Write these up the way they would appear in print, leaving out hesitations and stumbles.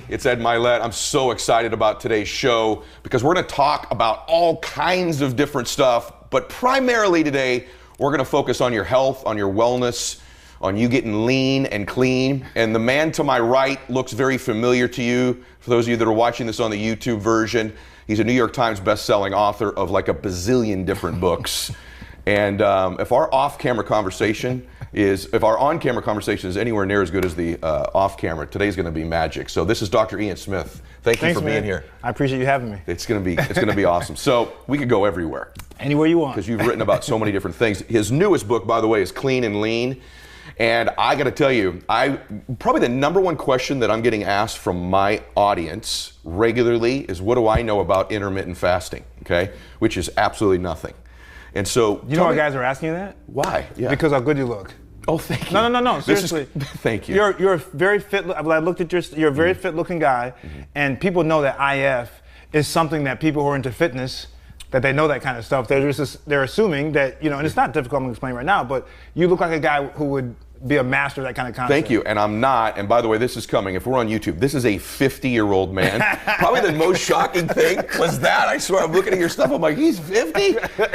It's Ed Mylett. I'm so excited about today's show because we're going to talk about all kinds of different stuff, but primarily today we're going to focus on your health, on your wellness, on you getting lean and clean. And the man to my right looks very familiar to you. For those of you that are watching this on the YouTube version, he's a New York Times best-selling author of like a bazillion different books. And if our on-camera conversation is anywhere near as good as the off-camera, today's going to be magic. So this is Dr. Ian Smith. Thanks you for being here. I appreciate you having me. It's going to be awesome. So we could go everywhere. Anywhere you want. Because you've written about so many different things. His newest book, by the way, is Clean and Lean. And I got to tell you, probably the number one question that I'm getting asked from my audience regularly is, what do I know about intermittent fasting? Okay, which is absolutely nothing. And so, you know why guys are asking you that? Why? Yeah. Because how good you look. Oh, thank you. No. Seriously. Thank you. You're a very fit. I looked at you're a very fit-looking guy, and people know that IF is something that people who are into fitness, that they know that kind of stuff. They're assuming that, and it's not difficult to explain right now, but you look like a guy who would be a master of that kind of concept. Thank you, and I'm not. And by the way, this is coming. If we're on YouTube, this is a 50-year-old man. Probably the most shocking thing was that. I swear, I'm looking at your stuff. I'm like, he's 50?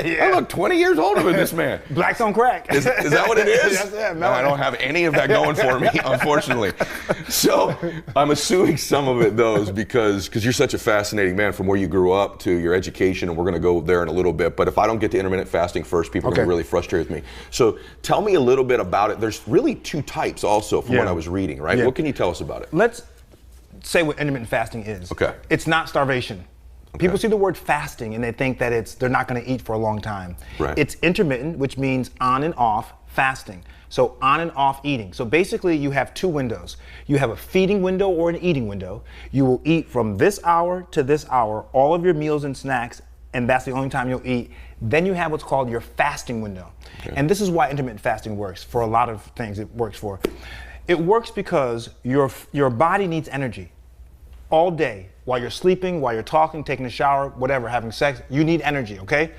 Yeah. I look 20 years older than this man. Blacks on crack. Is that what it is? Yes, yeah, no, I don't have any of that going for me, unfortunately. So I'm assuming some of it, though, is because you're such a fascinating man from where you grew up to your education, and we're going to go there in a little bit. But if I don't get to intermittent fasting first, people are going to be really frustrated with me. So tell me a little bit about it. There's really two types also from what I was reading, right? Yeah. What can you tell us about it? Let's say what intermittent fasting is. Okay. It's not starvation. Okay. People see the word fasting and they think that they're not going to eat for a long time. Right. It's intermittent, which means on and off fasting. So on and off eating. So basically you have two windows. You have a feeding window or an eating window. You will eat from this hour to this hour, all of your meals and snacks, and that's the only time you'll eat. Then you have what's called your fasting window. Okay. And this is why intermittent fasting works for a lot of things it works for. It works because your body needs energy all day. While you're sleeping, while you're talking, taking a shower, whatever, having sex, you need energy, okay?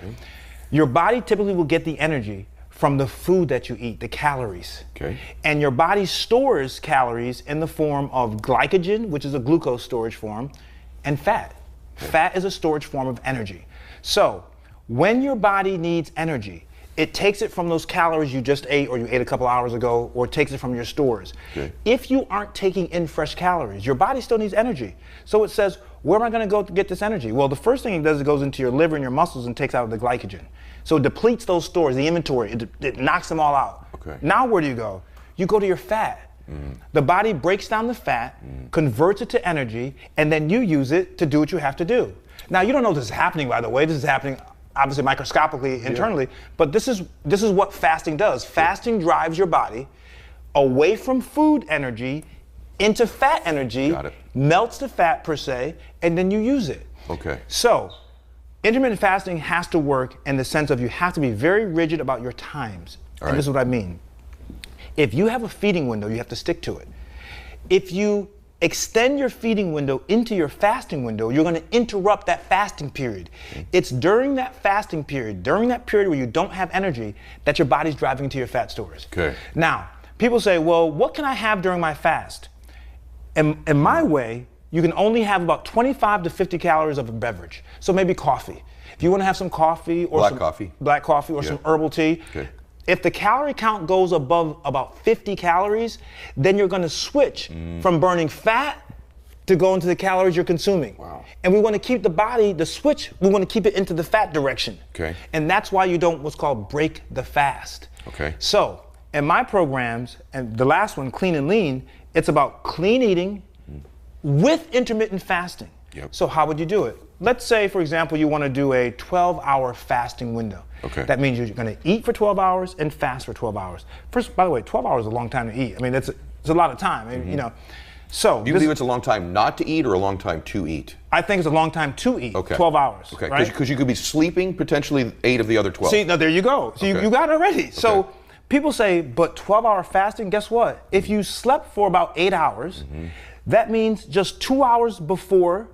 Your body typically will get the energy from the food that you eat, the calories. Okay. And your body stores calories in the form of glycogen, which is a glucose storage form, and fat. Okay. Fat is a storage form of energy. So when your body needs energy, it takes it from those calories you just ate or you ate a couple hours ago, or it takes it from your stores. Okay. If you aren't taking in fresh calories, your body still needs energy. So it says, where am I going to go to get this energy? Well, the first thing it does is it goes into your liver and your muscles and takes out the glycogen. So it depletes those stores, the inventory, it knocks them all out. Okay. Now where do you go? You go to your fat. The body breaks down the fat, converts it to energy, and then you use it to do what you have to do. Now, you don't know this is happening, by the way. This is happening obviously microscopically internally, but this is what fasting does. Fasting drives your body away from food energy into fat energy, melts the fat per se, and then you use it. Okay. So intermittent fasting has to work in the sense of you have to be very rigid about your times. And this is what I mean. If you have a feeding window, you have to stick to it. If you extend your feeding window into your fasting window, you're going to interrupt that fasting period. It's during that fasting period, during that period where you don't have energy, that your body's driving into your fat stores. Okay. Now, people say, well, what can I have during my fast? In my way, you can only have about 25 to 50 calories of a beverage. So maybe coffee. If you want to have some coffee or black coffee or some herbal tea, if the calorie count goes above about 50 calories, then you're going to switch from burning fat to go into the calories you're consuming. Wow. And we want to keep the body, the switch, we want to keep it into the fat direction. Okay. And that's why you don't what's called break the fast. Okay. So in my programs, and the last one, Clean and Lean, it's about clean eating with intermittent fasting. Yep. So how would you do it? Let's say, for example, you want to do a 12-hour fasting window. Okay. That means you're going to eat for 12 hours and fast for 12 hours. First, by the way, 12 hours is a long time to eat. I mean, it's a lot of time. So do you believe it's a long time not to eat or a long time to eat? I think it's a long time to eat. Okay. 12 hours. Okay. Right? Because you could be sleeping potentially 8 of the other 12. See, now there you go. So you got it already. So people say, but 12-hour fasting, guess what? If you slept for about 8 hours, that means just 2 hours before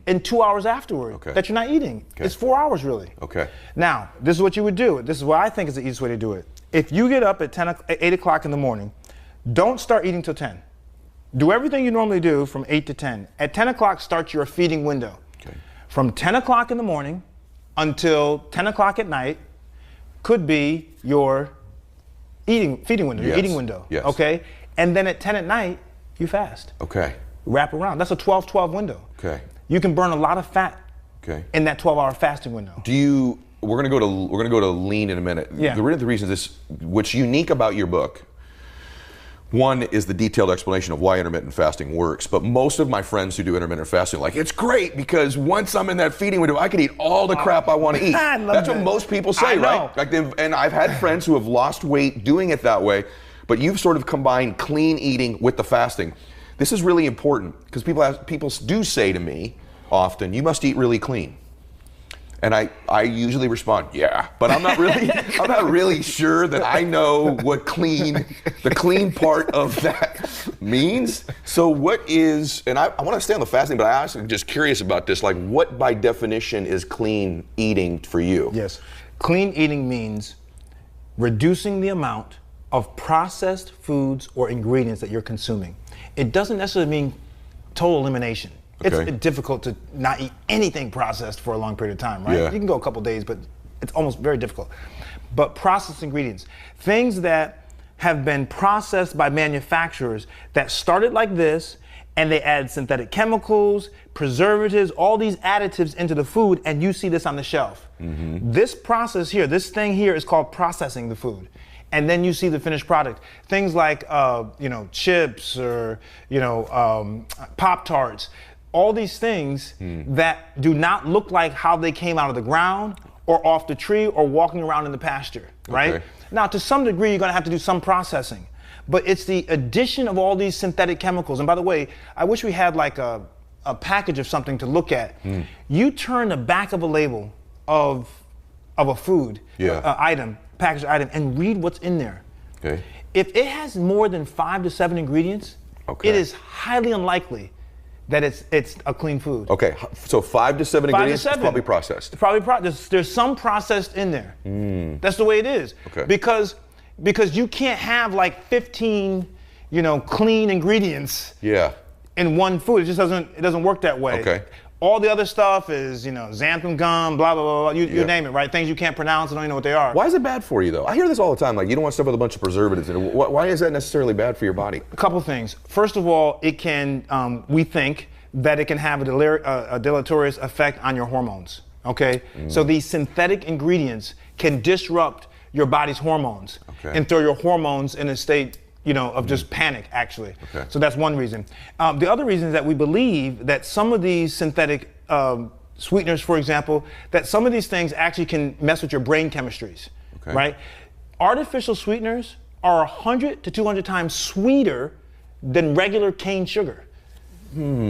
and 2 hours afterward that you're not eating. It's 4 hours really. Okay. Now, this is what you would do. This is what I think is the easiest way to do it. If you get up at 8 o'clock in the morning, don't start eating till 10. Do everything you normally do from 8 to 10. At 10 o'clock, start your feeding window. Okay. From 10 o'clock in the morning until 10 o'clock at night could be your feeding window, your eating window. Yes. Okay? And then at 10 at night, you fast. Okay. Wrap around. That's a 12-12 window. Okay. You can burn a lot of fat in that 12-hour fasting window. We're gonna go to lean in a minute. Yeah. The reason is what's unique about your book. One is the detailed explanation of why intermittent fasting works, but most of my friends who do intermittent fasting are like, it's great because once I'm in that feeding window, I can eat all the crap I want to eat. That's what most people say, right? Like, and I've had friends who have lost weight doing it that way, but you've sort of combined clean eating with the fasting. This is really important because people do say to me often, you must eat really clean. And I usually respond, yeah, but I'm not really sure that I know what the clean part of that means. So what is, and I want to stay on the fasting, but I also just curious about this, like what by definition is clean eating for you? Yes, clean eating means reducing the amount of processed foods or ingredients that you're consuming. It doesn't necessarily mean total elimination. Okay. It's difficult to not eat anything processed for a long period of time, right? Yeah. You can go a couple days, but it's almost very difficult. But processed ingredients, things that have been processed by manufacturers that started like this, and they add synthetic chemicals, preservatives, all these additives into the food, and you see this on the shelf. Mm-hmm. This process here, this thing here is called processing the food. And then you see the finished product. Things like, chips or, Pop-Tarts. All these things that do not look like how they came out of the ground or off the tree or walking around in the pasture, right? Okay. Now, to some degree, you're gonna have to do some processing, but it's the addition of all these synthetic chemicals. And by the way, I wish we had like a package of something to look at. You turn the back of a label of a food item, packaged item, and read what's in there. Okay. If it has more than 5 to 7 ingredients, it is highly unlikely that it's a clean food. Okay, so 5 to 7 ingredients, it's probably processed. There's some processed in there. That's the way it is. Okay. Because you can't have like 15, clean ingredients in one food. It just doesn't work that way. Okay. All the other stuff is, xanthan gum, blah, blah, blah, blah. You name it, right? Things you can't pronounce and don't even know what they are. Why is it bad for you, though? I hear this all the time. Like, you don't want stuff with a bunch of preservatives in it. Why is that necessarily bad for your body? A couple things. First of all, it can, we think that it can have a deleterious effect on your hormones, okay? So these synthetic ingredients can disrupt your body's hormones and throw your hormones in a state of just panic, actually. Okay. So that's one reason. The other reason is that we believe that some of these synthetic sweeteners, for example, that some of these things actually can mess with your brain chemistries, right? Artificial sweeteners are 100 to 200 times sweeter than regular cane sugar.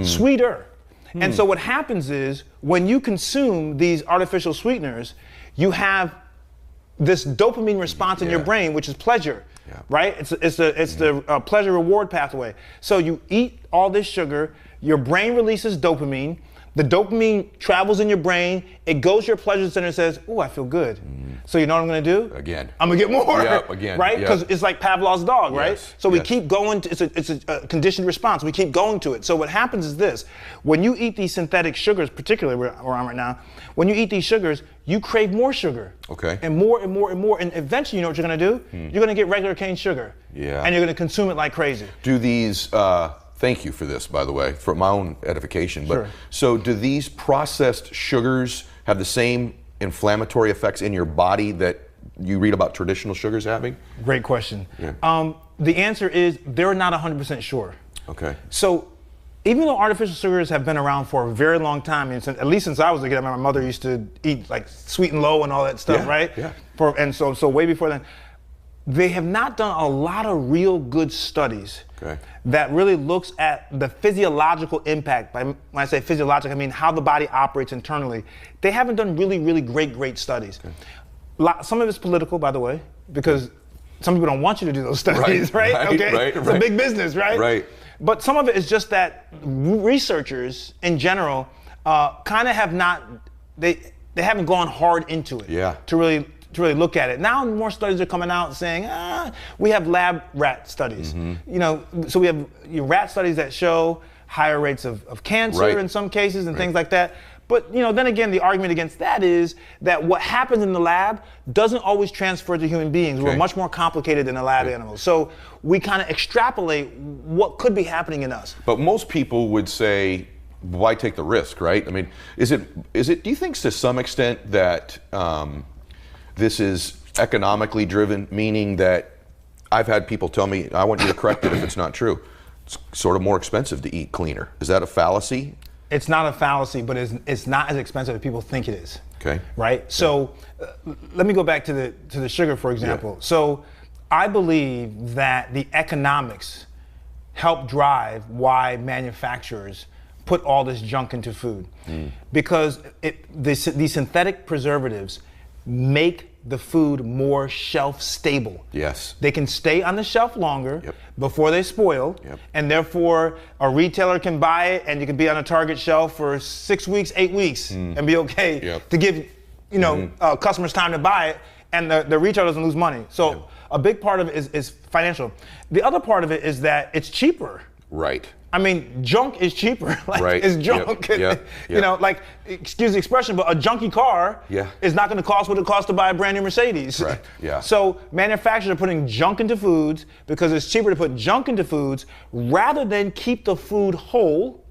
Sweeter. And so what happens is when you consume these artificial sweeteners, you have this dopamine response in your brain, which is pleasure. Right? It's the pleasure reward pathway. So you eat all this sugar, your brain releases dopamine, the dopamine travels in your brain, it goes to your pleasure center and says, "Ooh, I feel good." So you know what I'm gonna do? Again. I'm gonna get more. Yep, again. Right? Because it's like Pavlov's dog, right? Yes, So we keep going, it's a conditioned response. We keep going to it. So what happens is this, when you eat these synthetic sugars, particularly where I'm right now, when you eat these sugars, you crave more sugar. Okay. And more and more and more. And eventually, you know what you're gonna do? You're gonna get regular cane sugar. Yeah. And you're gonna consume it like crazy. Do these, thank you for this, by the way, for my own edification, but Sure. So do these processed sugars have the same inflammatory effects in your body that you read about traditional sugars having? Great question. Yeah. The answer is they're not 100% sure. Okay. So even though artificial sugars have been around for a very long time, and at least since I was a kid, I remember my mother used to eat like sweet and low and all that stuff, right? Yeah. And so way before then, they have not done a lot of real good studies that really looks at the physiological impact. When I say physiological, I mean how the body operates internally. They haven't done really, really great studies. Some of it's political, by the way, because some people don't want you to do those studies, right? It's a big business, right? Right. But some of it is just that researchers in general kind of have not, they haven't gone hard into it to really to really look at it. Now more studies are coming out saying, we have lab rat studies. So we have rat studies that show higher rates of cancer in some cases and things like that. But then again, the argument against that is that what happens in the lab doesn't always transfer to human beings. We're much more complicated than the lab animals. So we kind of extrapolate what could be happening in us. But most people would say, why take the risk, right? I mean, is it? Do you think to some extent that this is economically driven, meaning that I've had people tell me, I want you to correct it if it's not true. It's sort of more expensive to eat cleaner. Is that a fallacy? It's not a fallacy, but it's not as expensive as people think it is. Okay. Right? So let me go back to the sugar, for example. Yeah. So I believe that the economics help drive why manufacturers put all this junk into food. Because these synthetic preservatives make the food more shelf stable. Yes. They can stay on the shelf longer before they spoil, and therefore a retailer can buy it and you can be on a Target shelf for 6 weeks, 8 weeks and be okay to give customers time to buy it, and the retailer doesn't lose money. So a big part of it is financial. The other part of it is that it's cheaper. Right. I mean, junk is cheaper. It's junk. Like, excuse the expression, but a junky car is not going to cost what it costs to buy a brand new Mercedes. Right. Yeah. So manufacturers are putting junk into foods because it's cheaper to put junk into foods rather than keep the food whole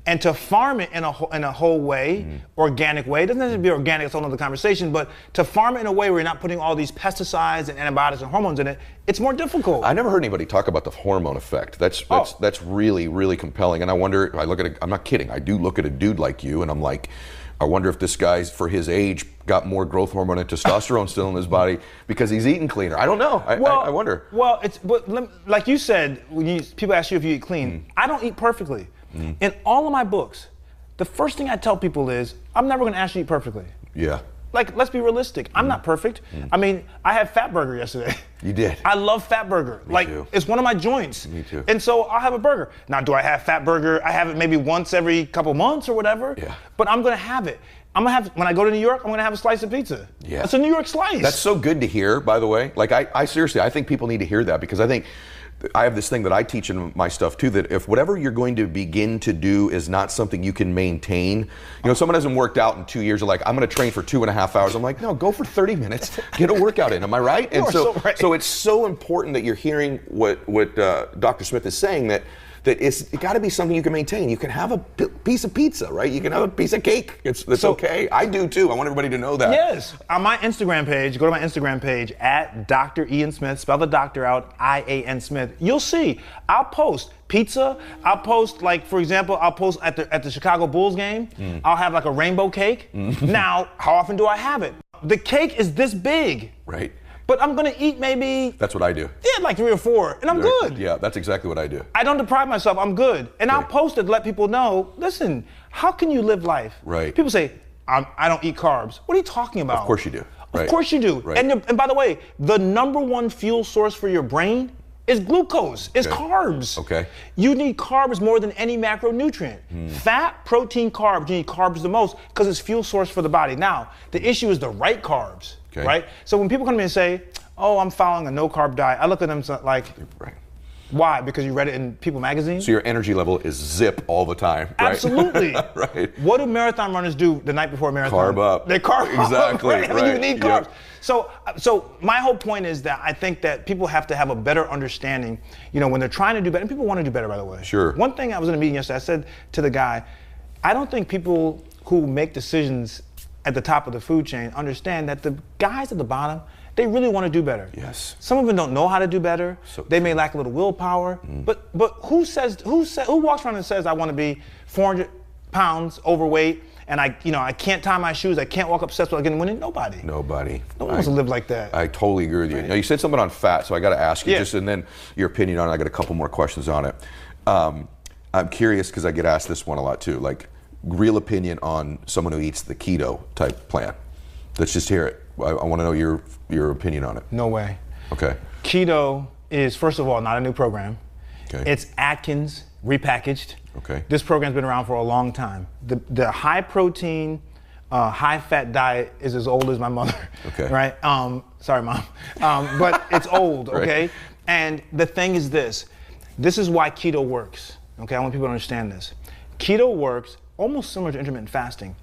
and to farm it in a whole way, organic way. It doesn't have to be organic, it's a whole other conversation, but to farm it in a way where you're not putting all these pesticides and antibiotics and hormones in it, it's more difficult. I never heard anybody talk about the hormone effect. That's really, really compelling. And I wonder, I'm not kidding, I do look at a dude like you and I'm like, I wonder if this guy's, for his age, got more growth hormone and testosterone still in his body because he's eating cleaner. I don't know. I wonder. Well, like you said, when people ask you if you eat clean, I don't eat perfectly. In all of my books, the first thing I tell people is, I'm never going to ask you to eat perfectly. Yeah. Like, let's be realistic. I'm not perfect. I mean, I had Fat Burger yesterday. You did? I love Fat Burger. Me too. It's one of my joints. Me too. And so I'll have a burger. Now, do I have Fat Burger? I have it maybe once every couple months or whatever. Yeah. But I'm going to have it. When I go to New York, I'm going to have a slice of pizza. Yeah. It's a New York slice. That's so good to hear, by the way. Like, I seriously, I think people need to hear that because I think I have this thing that I teach in my stuff too, that if whatever you're going to begin to do is not something you can maintain, someone hasn't worked out in 2 years, you're like, I'm going to train for 2.5 hours. I'm like, no, go for 30 minutes, get a workout in. Am I right? And so it's so important that you're hearing what Dr. Smith is saying, that it's got to be something you can maintain. You can have a piece of pizza, right? You can have a piece of cake. It's okay. I do too. I want everybody to know that. Yes. On my Instagram page, go to my Instagram page at Dr. Ian Smith, spell the doctor out, I-A-N Smith. You'll see, I'll post pizza. I'll post, like, for example, I'll post at the Chicago Bulls game. I'll have like a rainbow cake. Now, how often do I have it? The cake is this big. Right. But I'm gonna eat maybe... That's what I do. Yeah, like 3 or 4, and I'm good. Yeah, that's exactly what I do. I don't deprive myself, I'm good. And I'll post it to let people know, listen, how can you live life? Right. People say, I don't eat carbs. What are you talking about? Of course you do. Of course you do. Right. And by the way, the number one fuel source for your brain is glucose, is carbs. Okay. You need carbs more than any macronutrient. Fat, protein, carbs, you need carbs the most because it's fuel source for the body. Now, the issue is the right carbs, right? So when people come to me and say, oh, I'm following a no-carb diet, I look at them like, why? Because you read it in People magazine? So your energy level is zip all the time, right? Absolutely. Right. What do marathon runners do the night before a marathon? Carb up. They carb up. Exactly. Right? I mean, you need carbs. So my whole point is that I think that people have to have a better understanding, when they're trying to do better, and people want to do better, by the way. Sure. One thing, I was in a meeting yesterday, I said to the guy, I don't think people who make decisions at the top of the food chain understand that the guys at the bottom, they really want to do better. Yes. Some of them don't know how to do better. They may lack a little willpower. But who walks around and says, I want to be 400 pounds overweight and I can't tie my shoes, I can't walk up steps without getting winning? Nobody. No one wants to live like that. I totally agree with you. Now, you said something on fat, so I got to ask you just, and then your opinion on it. I got a couple more questions on it. I'm curious because I get asked this one a lot too, like real opinion on someone who eats the keto type plan. Let's just hear it. I want to know your opinion on it. No way. Okay. Keto is, first of all, not a new program. Okay. It's Atkins repackaged. Okay. This program's been around for a long time. The high protein, high-fat diet is as old as my mother. Okay. Right? Sorry, Mom. But it's old, okay? Right. And the thing is this. This is why keto works, okay? I want people to understand this. Keto works almost similar to intermittent fasting.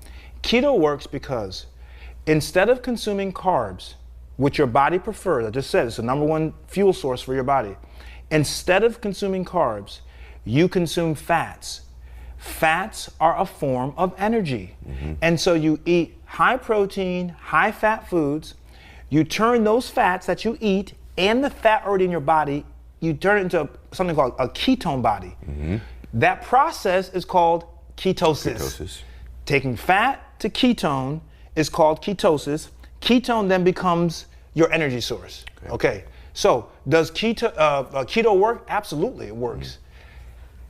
Keto works because instead of consuming carbs, which your body prefers, I just said it's the number one fuel source for your body. Instead of consuming carbs, you consume fats. Fats are a form of energy. And so you eat high protein, high fat foods. You turn those fats that you eat and the fat already in your body, you turn it into something called a ketone body. That process is called ketosis. Taking fat to ketone is called ketosis. Ketone then becomes your energy source. Okay. So does keto work? Absolutely, it works.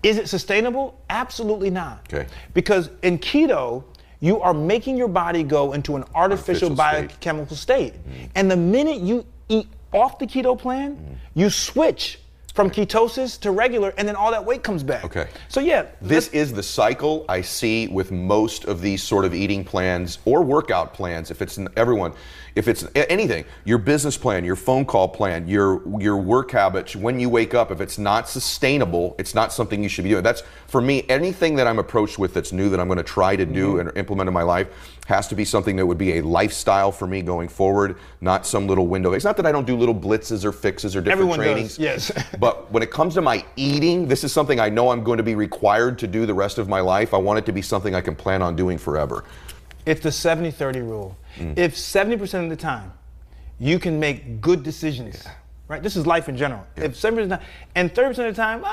Is it sustainable? Absolutely not. Okay. Because in keto, you are making your body go into an artificial biochemical state. And the minute you eat off the keto plan, you switch from ketosis to regular, and then all that weight comes back. Okay. So yeah. This is the cycle I see with most of these sort of eating plans or workout plans. If it's if it's anything, your business plan, your phone call plan, your work habits, when you wake up, if it's not sustainable, it's not something you should be doing. That's, for me, anything that I'm approached with that's new that I'm going to try to do and implement in my life has to be something that would be a lifestyle for me going forward, not some little window. It's not that I don't do little blitzes or fixes or different trainings. Yes. But when it comes to my eating, this is something I know I'm going to be required to do the rest of my life. I want it to be something I can plan on doing forever. It's the 70-30 rule. If 70% of the time you can make good decisions, right? This is life in general. If 70% of the time, and 30% of the time,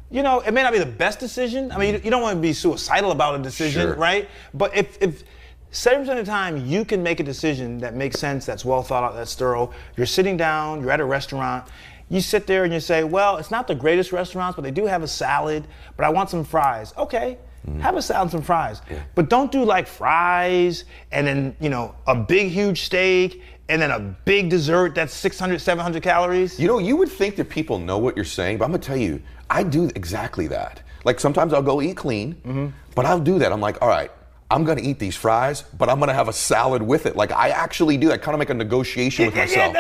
you know, it may not be the best decision. I mean, you don't want to be suicidal about a decision, right? But if 70% of the time you can make a decision that makes sense, that's well thought out, that's thorough, you're sitting down, you're at a restaurant, you sit there and you say, well, it's not the greatest restaurants, but they do have a salad, but I want some fries. Okay. Have a salad and some fries. But don't do like fries and then, you know, a big, huge steak and then a big dessert that's 600, 700 calories. You know, you would think that people know what you're saying, but I'm going to tell you, I do exactly that. Like sometimes I'll go eat clean, but I'll do that. I'm like, all right, I'm going to eat these fries, but I'm going to have a salad with it. Like I actually do that, kind of make a negotiation with myself.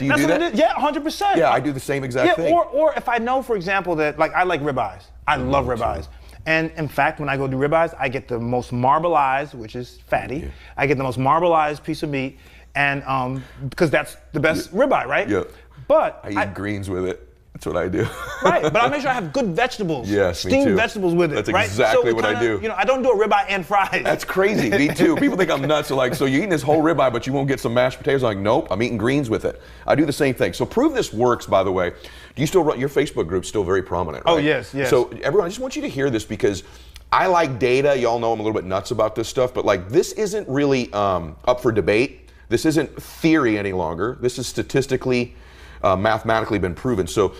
Do you do that? Yeah, 100%. Yeah, I do the same exact thing. Or if I know, for example, that like I like ribeyes. I love ribeyes. And in fact, when I go do ribeyes, I get the most marbleized, which is fatty. I get the most marbleized piece of meat, and because that's the best ribeye, right? Yeah. But I eat greens with it. That's what I do. Right, but I make sure I have good vegetables. Yes, me steamed too. vegetables with it. That's right? exactly what I do. You know, I don't do a ribeye and fries. That's crazy. Me too. People think I'm nuts. They're like, so you're eating this whole ribeye, but you won't get some mashed potatoes? I'm like, nope, I'm eating greens with it. I do the same thing. So prove this works, by the way. Do you still run, your Facebook group's still very prominent, right? Oh, yes. So everyone, I just want you to hear this because I like data. Y'all know I'm a little bit nuts about this stuff, but like this isn't really up for debate. This isn't theory any longer. This is statistically, mathematically been proven. So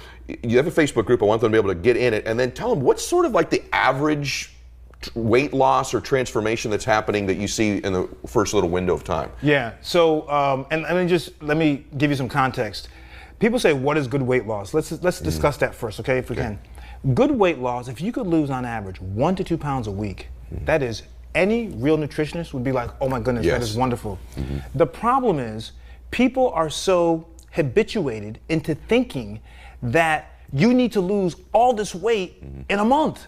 you have a Facebook group. I want them to be able to get in it and then tell them what's sort of like the average weight loss or transformation that's happening that you see in the first little window of time. Yeah. So and let me give you some context. People say, what is good weight loss? Let's discuss that first, okay, if we can. Good weight loss, if you could lose on average 1 to 2 pounds a week, that is, any real nutritionist would be like, oh my goodness, that is wonderful. The problem is people are so habituated into thinking that you need to lose all this weight in a month.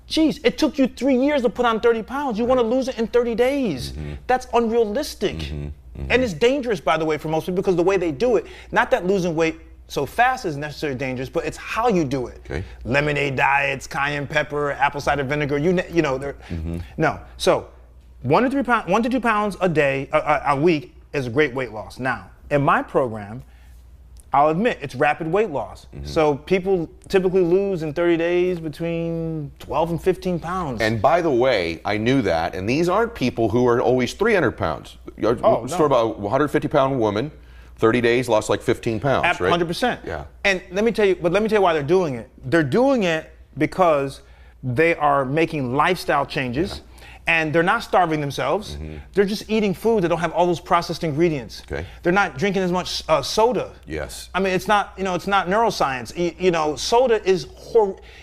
Geez, it took you 3 years to put on 30 pounds. You want to lose it in 30 days. That's unrealistic. And it's dangerous, by the way, for most people because the way they do it, not that losing weight so fast is necessarily dangerous, but it's how you do it. Okay. Lemonade diets, cayenne pepper, apple cider vinegar, you know, no. So 1 to 2 pounds a day, a week is a great weight loss. Now, in my program, I'll admit it's rapid weight loss. So people typically lose in 30 days between 12 and 15 pounds. And by the way, I knew that, and these aren't people who are always 300 pounds. Oh, no. About a 150-pound woman, 30 days, lost like 15 pounds, right? 100%. Yeah. And let me tell you why they're doing it. They're doing it because they are making lifestyle changes. And they're not starving themselves. They're just eating food that don't have all those processed ingredients. Okay. They're not drinking as much soda. Yes. I mean, it's not neuroscience. Soda is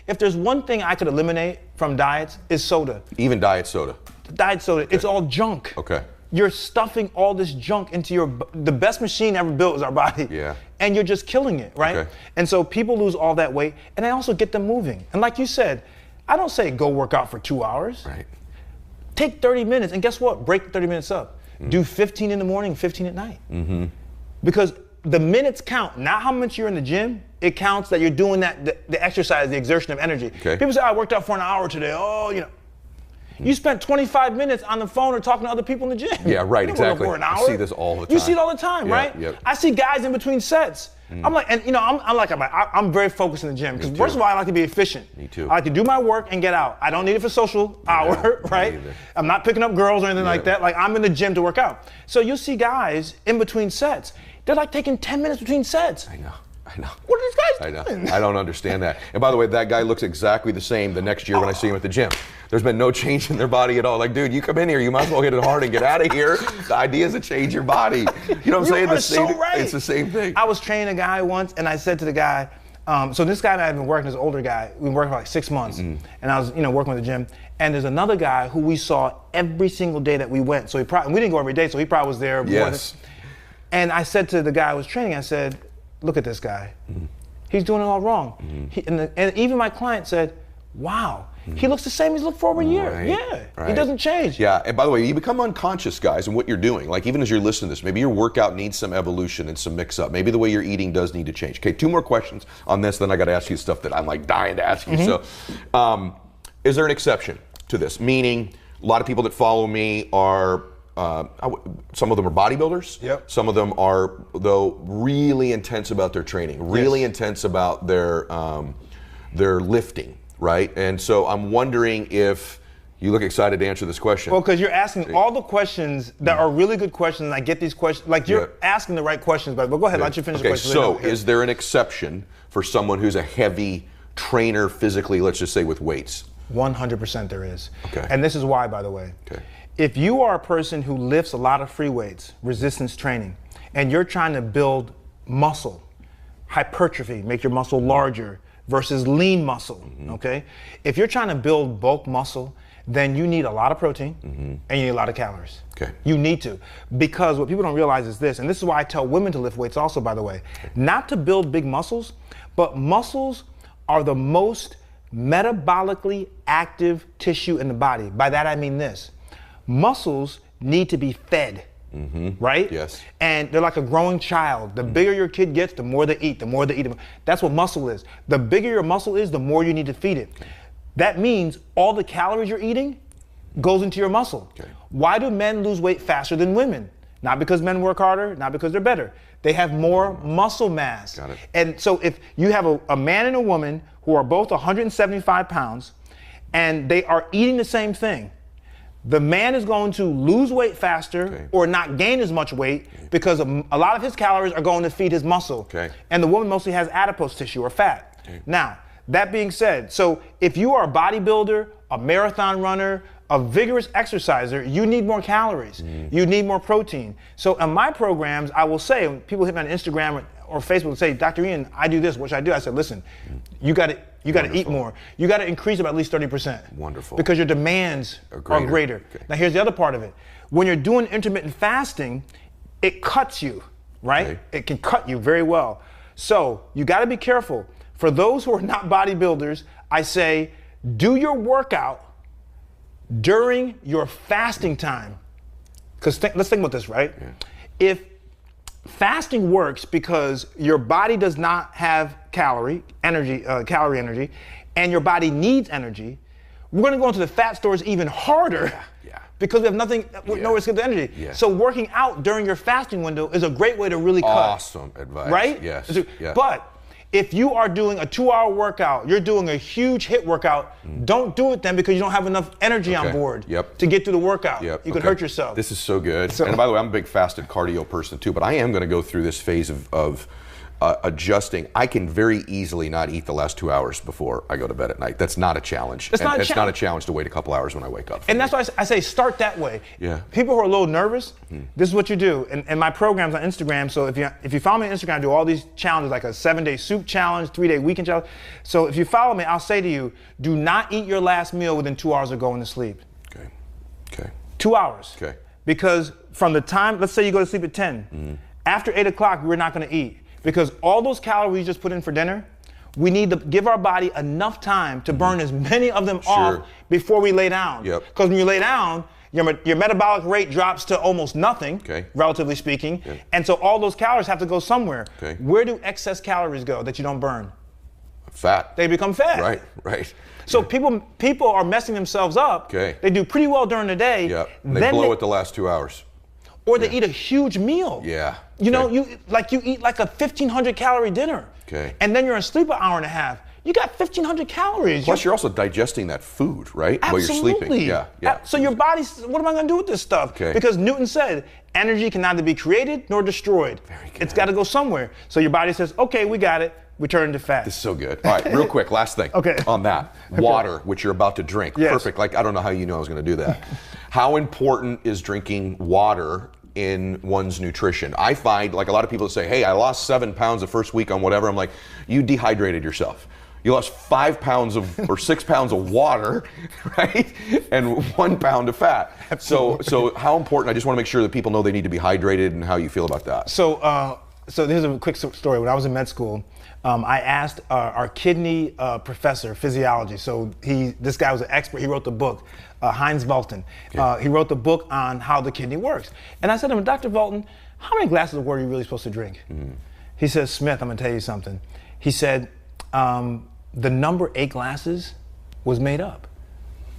if there's one thing I could eliminate from diets, is soda. Even diet soda. diet soda. It's all junk. Okay. You're stuffing all this junk into the best machine ever built is our body. Yeah. And you're just killing it, right? Okay. And so people lose all that weight, and I also get them moving. And like you said, I don't say go work out for 2 hours. Right. Take 30 minutes, and guess what? Break 30 minutes up. Do 15 in the morning, 15 at night. Because the minutes count, not how much you're in the gym. It counts that you're doing the exercise, the exertion of energy. Okay. People say, I worked out for an hour today. Oh, you know. You spent 25 minutes on the phone or talking to other people in the gym. Yeah, right, You didn't work exactly. for an hour. I see this all the time. You see it all the time, Yeah, right? yep. I see guys in between sets. I'm like, and you know, I'm very focused in the gym because first of all, I like to be efficient. Me too. I like to do my work and get out. I don't need it for social hour, right? either. I'm not picking up girls or anything like that. Like I'm in the gym to work out. So you'll see guys in between sets. They're like taking 10 minutes between sets. I know. What are these guys doing? I don't understand that. And by the way, that guy looks exactly the same the next year when I see him at the gym. There's been no change in their body at all. Like, dude, you come in here, you might as well hit it hard and get out of here. The idea is to change your body. You know what I'm saying? It's the same thing. I was training a guy once, and I said to the guy, so this guy and I have been working, this older guy, we've been working for like 6 months. And I was, working with the gym. And there's another guy who we saw every single day that we went. So and we didn't go every day, so he probably was there. Yes. And I said to the guy I was training, I said, look at this guy. He's doing it all wrong. And even my client said, wow, he looks the same as he looked for over a year. Right, Yeah, right. he doesn't change. Yeah, and by the way, you become unconscious, guys, in what you're doing. Like even as you're listening to this, maybe your workout needs some evolution and some mix up. Maybe the way you're eating does need to change. Okay, 2 more questions on this, then I got to ask you stuff that I'm like dying to ask you. So, is there an exception to this? Meaning, a lot of people that follow me are some of them are bodybuilders. Yep. Some of them are, though, really intense about their training, really intense about their lifting, right? And so I'm wondering if you look excited to answer this question. Well, because you're asking all the questions that are really good questions, and I get these questions, like you're asking the right questions, but go ahead, let you finish the question. So is there an exception for someone who's a heavy trainer physically, let's just say with weights? 100% there is. Okay. And this is why, by the way. Okay. If you are a person who lifts a lot of free weights, resistance training, and you're trying to build muscle, hypertrophy, make your muscle larger versus lean muscle, okay? If you're trying to build bulk muscle, then you need a lot of protein and you need a lot of calories. Okay. You need to. Because what people don't realize is this, and this is why I tell women to lift weights also, by the way, not to build big muscles, but muscles are the most metabolically active tissue in the body. By that I mean this. Muscles need to be fed, right? Yes. And they're like a growing child. The bigger your kid gets, the more they eat, That's what muscle is. The bigger your muscle is, the more you need to feed it. That means all the calories you're eating goes into your muscle. Okay. Why do men lose weight faster than women? Not because men work harder, not because they're better. They have more muscle mass. Got it. And so if you have a man and a woman who are both 175 pounds and they are eating the same thing, the man is going to lose weight faster or not gain as much weight because a lot of his calories are going to feed his muscle. Okay. And the woman mostly has adipose tissue or fat. Okay. Now, that being said, so if you are a bodybuilder, a marathon runner, a vigorous exerciser, you need more calories. You need more protein. So in my programs, I will say, when people hit me on Instagram or Facebook and say, Dr. Ian, I do this, what should I do? I said, listen, you got to eat more. You got to increase about at least 30%. Wonderful. Because your demands are greater. Okay. Now here's the other part of it. When you're doing intermittent fasting, it cuts you, right? Okay. It can cut you very well. So you got to be careful. For those who are not bodybuilders, I say, do your workout during your fasting time. Because let's think about this, right? Yeah. If fasting works because your body does not have calorie energy, and your body needs energy, we're going to go into the fat stores even harder. Yeah. Because we have nowhere to get the energy. Yeah. So working out during your fasting window is a great way to really cut. Awesome advice. Right? Yes. Yeah. But if you are doing a 2-hour workout, you're doing a huge HIIT workout, don't do it then because you don't have enough energy on board to get through the workout. You could hurt yourself. This is so good. And by the way, I'm a big fasted cardio person too, but I am going to go through this phase of adjusting. I can very easily not eat the last 2 hours before I go to bed at night. That's not a challenge. It's not a challenge to wait a couple hours when I wake up. And that's why I say start that way. Yeah. People who are a little nervous, this is what you do. And my program's on Instagram, so if you follow me on Instagram, I do all these challenges, like a 7-day soup challenge, 3-day weekend challenge. So if you follow me, I'll say to you, do not eat your last meal within 2 hours of going to sleep. Okay. 2 hours. Okay. Because from the time, let's say you go to sleep at 10, after 8 o'clock, we're not going to eat. Because all those calories you just put in for dinner, we need to give our body enough time to burn as many of them off before we lay down. Because when you lay down, your metabolic rate drops to almost nothing, relatively speaking. And so all those calories have to go somewhere. Where do excess calories go that you don't burn? Fat. They become fat. Right, right. So people are messing themselves up. They do pretty well during the day. And they blow it the last 2 hours. Or they eat a huge meal. You know, you eat like a 1,500 calorie dinner. And then you're asleep an hour and a half. You got 1,500 calories. Plus, you're also digesting that food, right? Absolutely. While you're sleeping. So your body's, what am I going to do with this stuff? Because Newton said, energy can neither be created nor destroyed. Very good. It's got to go somewhere. So your body says, okay, we got it. We turn to fat. This is so good. All right, real quick, last thing on that. Water, which you're about to drink. Perfect. Like, I don't know how you know I was going to do that. How important is drinking water in one's nutrition? I find, like, a lot of people say, hey, I lost 7 pounds the first week on whatever. I'm like, you dehydrated yourself. You lost 5 pounds or 6 pounds of water, right? And 1 pound of fat. So how important, I just want to make sure that people know they need to be hydrated and how you feel about that. So here's a quick story. When I was in med school, I asked our kidney professor, physiology. So this guy was an expert. He wrote the book, Heinz Velten. He wrote the book on how the kidney works. And I said to him, Dr. Velten, how many glasses of water are you really supposed to drink? He says, Smith, I'm going to tell you something. He said, the number 8 glasses was made up.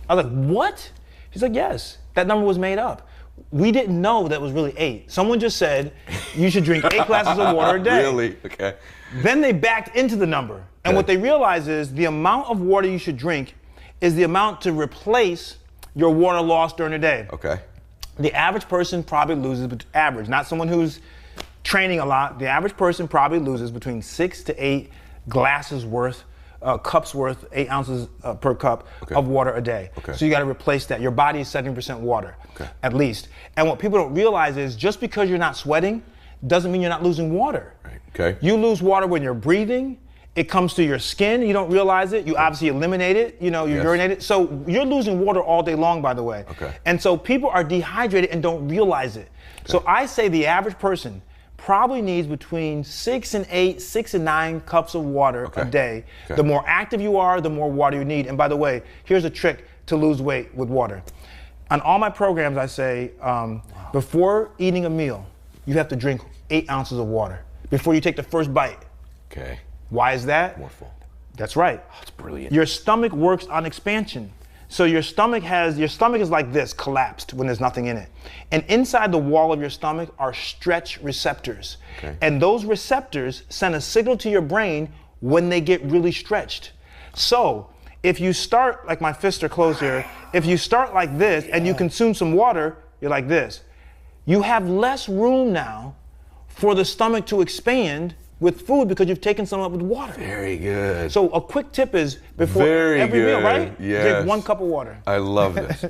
I was like, what? He's like, yes, that number was made up. We didn't know that was really 8. Someone just said you should drink 8 glasses of water a day. Really? Okay. Then they backed into the number. And what they realized is the amount of water you should drink is the amount to replace your water loss during the day. Okay. The average person probably loses, average, not someone who's training a lot, the average person probably loses between 6 to 8 glasses worth, cups worth, 8 ounces per cup of water a day. So you got to replace that. Your body is 70% water, at least. And what people don't realize is just because you're not sweating doesn't mean you're not losing water. You lose water when you're breathing. It comes to your skin. You don't realize it. You obviously eliminate it. You know, you urinate it. So you're losing water all day long, by the way. And so people are dehydrated and don't realize it. So I say the average person probably needs between 6 and 8, 6 and 9 cups of water a day. The more active you are, the more water you need. And by the way, here's a trick to lose weight with water. On all my programs, I say before eating a meal, you have to drink 8 ounces of water before you take the first bite. Why is that? More full. That's right. Oh, that's brilliant. Your stomach works on expansion. So your stomach is like this, collapsed when there's nothing in it. And inside the wall of your stomach are stretch receptors. And those receptors send a signal to your brain when they get really stretched. So if you start, like my fists are closed here, if you start like this and you consume some water, you're like this. You have less room now for the stomach to expand with food because you've taken some up with water. Very good. So a quick tip is before every meal, right? Drink 1 cup of water. I love this.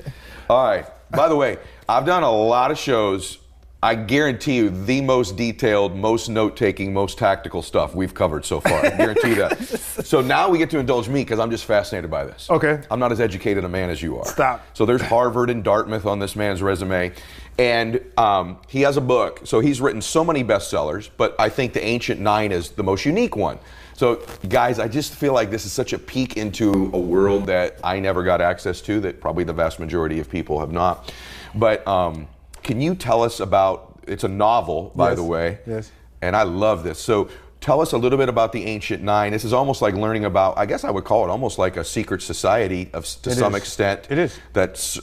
All right. By the way, I've done a lot of shows. I guarantee you the most detailed, most note-taking, most tactical stuff we've covered so far. I guarantee you that. So now we get to indulge me because I'm just fascinated by this. I'm not as educated a man as you are. Stop. So there's Harvard and Dartmouth on this man's resume. And he has a book. So he's written so many bestsellers, but I think The Ancient Nine is the most unique one. So guys, I just feel like this is such a peek into a world that I never got access to, that probably the vast majority of people have not. But can you tell us about, it's a novel, by the way. And I love this. So tell us a little bit about The Ancient Nine. This is almost like learning about, I guess I would call it almost like a secret society to some extent. It is.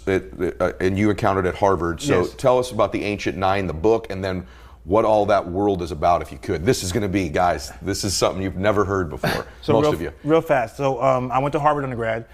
And you encountered at Harvard. So tell us about The Ancient Nine, the book, and then what all that world is about, if you could. This is going to be, guys, this is something you've never heard before, most of you. Real fast. So I went to Harvard undergrad.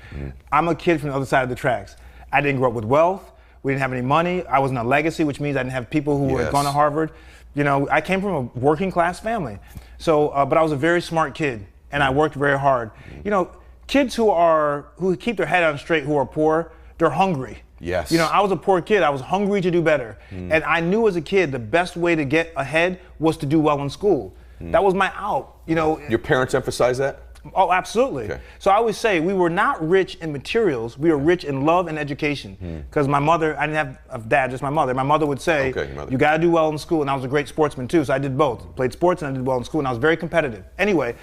I'm a kid from the other side of the tracks. I didn't grow up with wealth. We didn't have any money. I was in a legacy, which means I didn't have people who had gone to Harvard. You know, I came from a working class family. So, but I was a very smart kid, and I worked very hard. You know, kids who keep their head on straight, who are poor, they're hungry. You know, I was a poor kid. I was hungry to do better. And I knew as a kid the best way to get ahead was to do well in school. That was my out. You know, your parents emphasize that? Oh, absolutely. Okay. So I always say we were not rich in materials, we were rich in love and education. Because my mother, I didn't have a dad, just my mother. My mother would say, you got to do well in school, and I was a great sportsman too, so I did both. Played sports and I did well in school, and I was very competitive. Anyway,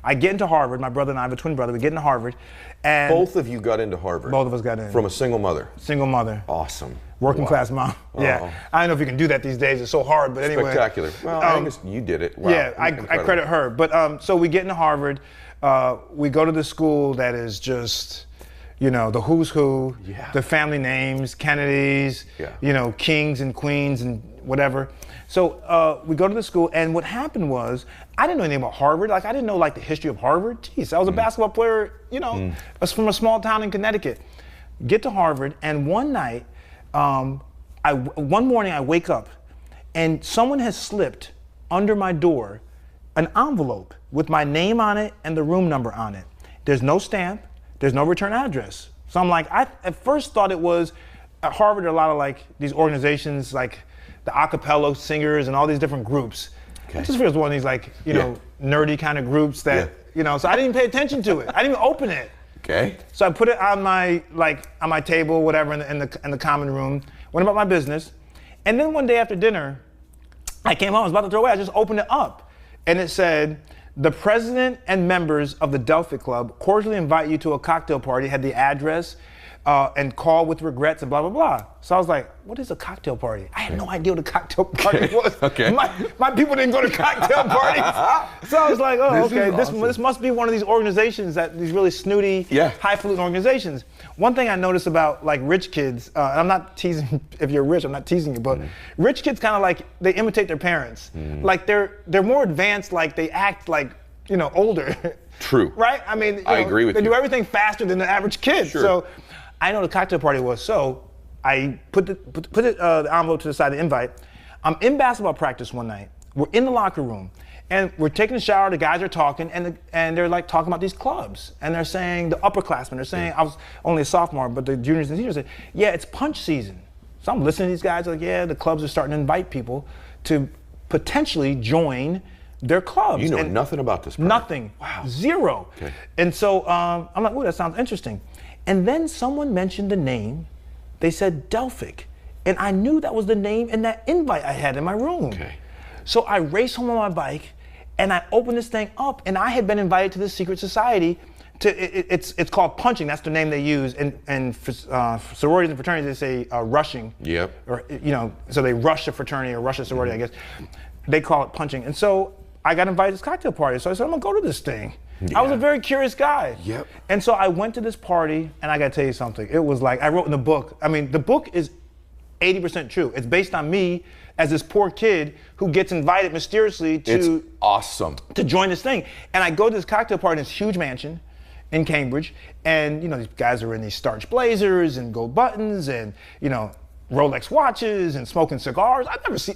I get into Harvard, my brother and I have a twin brother, we get into Harvard. And both of you got into Harvard? Both of us got in. From a single mother? Single mother. Awesome. Working class mom. Yeah. I don't know if you can do that these days, it's so hard, but anyway. Spectacular. Well, I guess you did it. Wow. Yeah, I credit her. But so we get into Harvard. We go to the school that is just, you know, the who's who, the family names, Kennedys, you know, kings and queens and whatever. So we go to the school, and what happened was, I didn't know anything about Harvard. Like, I didn't know, like, the history of Harvard. Jeez, I was a basketball player, you know, I was from a small town in Connecticut. Get to Harvard, and one night, one morning I wake up, and someone has slipped under my door an envelope with my name on it and the room number on it. There's no stamp, there's no return address. So I'm like, I at first thought it was, at Harvard there are a lot of like these organizations like the a cappella singers and all these different groups. I just figured it was one of these like, you know, nerdy kind of groups that, you know, so I didn't pay attention to it. I didn't even open it. Okay. So I put it on my, like, on my table, whatever, in the common room, went about my business. And then one day after dinner, I came home, I was about to throw it away, I just opened it up. And it said, the president and members of the Delphic Club cordially invite you to a cocktail party, had the address, and call with regrets and blah, blah, blah. So I was like, what is a cocktail party? I had no idea what a cocktail party was. My people didn't go to cocktail parties. So I was like, oh, this must be one of these organizations, that these really snooty, highfalutin organizations. One thing I noticed about like rich kids, and I'm not teasing, if you're rich, I'm not teasing you, but rich kids kind of like, they imitate their parents. Like they're more advanced, like they act like, you know, older. True. Right? I mean, I agree with you. They do everything faster than the average kid. Sure. So I know the cocktail party was, so I put the envelope to the side of the invite. I'm in basketball practice one night. We're in the locker room, and we're taking a shower. The guys are talking, and they're like talking about these clubs, and they're saying, the upperclassmen, they're saying, I was only a sophomore, but the juniors and seniors said, yeah, it's punch season. So I'm listening to these guys like, yeah, the clubs are starting to invite people to potentially join their clubs. You know nothing about this part. Nothing. Wow. Zero. Okay. And so I'm like, ooh, that sounds interesting. And then someone mentioned the name. They said Delphic. And I knew that was the name in that invite I had in my room. Okay. So I raced home on my bike, and I opened this thing up, and I had been invited to this secret society. It's called punching. That's the name they use. And sororities and fraternities, they say rushing. Yep. Or, you know, so they rush a fraternity or rush a sorority, I guess. They call it punching. And so I got invited to this cocktail party. So I said, I'm gonna go to this thing. I was a very curious guy. Yep. And so I went to this party, and I gotta tell you something. It was like, I wrote in the book. I mean, the book is 80% true. It's based on me as this poor kid who gets invited mysteriously to join this thing. And I go to this cocktail party in this huge mansion in Cambridge, and you know, these guys are in these starched blazers and gold buttons and, you know, Rolex watches and smoking cigars. I've never seen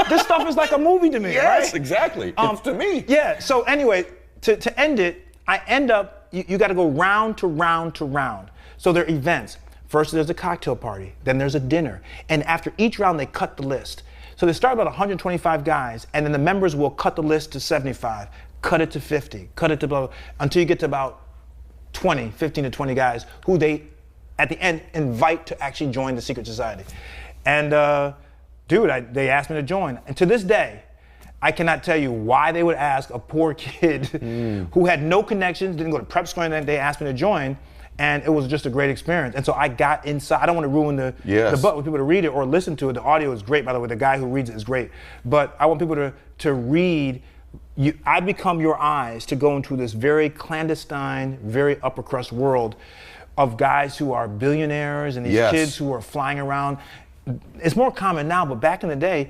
this stuff is like a movie to me. Yes, right? Exactly. It's to me. Yeah. So anyway, to end it, I end up, you got to go round to round to round. So there are events. First there's a cocktail party, then there's a dinner. And after each round they cut the list. So they start about 125 guys, and then the members will cut the list to 75, cut it to 50, cut it to blah, blah, until you get to about 15 to 20 guys who they, at the end, invite to actually join the secret society. And they asked me to join. And to this day, I cannot tell you why they would ask a poor kid who had no connections, didn't go to prep school, and they asked me to join. And it was just a great experience. And so I got inside. I don't want to ruin the book for people to read it or listen to it. The audio is great, by the way. The guy who reads it is great. But I want people to read. I become your eyes to go into this very clandestine, very upper crust world of guys who are billionaires and these kids who are flying around. It's more common now, but back in the day,